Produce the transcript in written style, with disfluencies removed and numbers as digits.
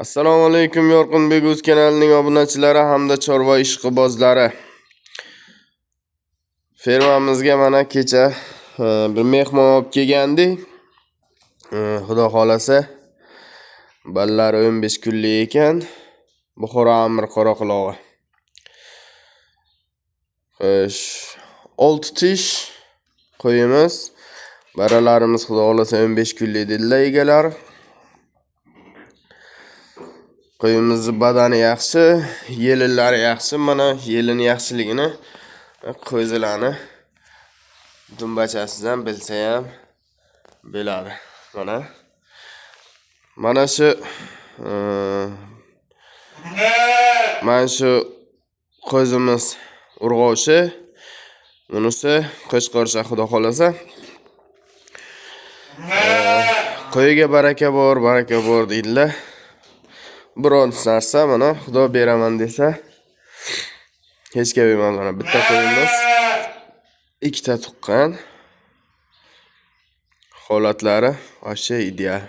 Assalomu alaykum Yorqinbek o'z kanalining obunachilari hamda chorva ishqibozlari. Fermamizga mana kecha bir mehmon olib kelgandik. Xudo xolasa ballari 15 kunlik ekan. Buxoro Amir Qoraqulog'i. Xo'sh, 6 tish qo'yimiz. Baralarimiz xudo xolasa 15 kunlik dedilar egalar. Qo'yimizni badani yaxshi, yelinlari yaxshi. Mana yelini yaxshiligini qo'zilarni dumbachasidan bilsa ham biladi. Mana shu qo'zimiz urg'ovchi, bunisi qo'chqorcha xudo xolasa. Qo'yiga baraka bor deydilar. Biron narsa mana Xudo beraman desa hech gap emas. Mana bitta qo'yimiz ikkita tuqqan. Holatlari vobshe ideal.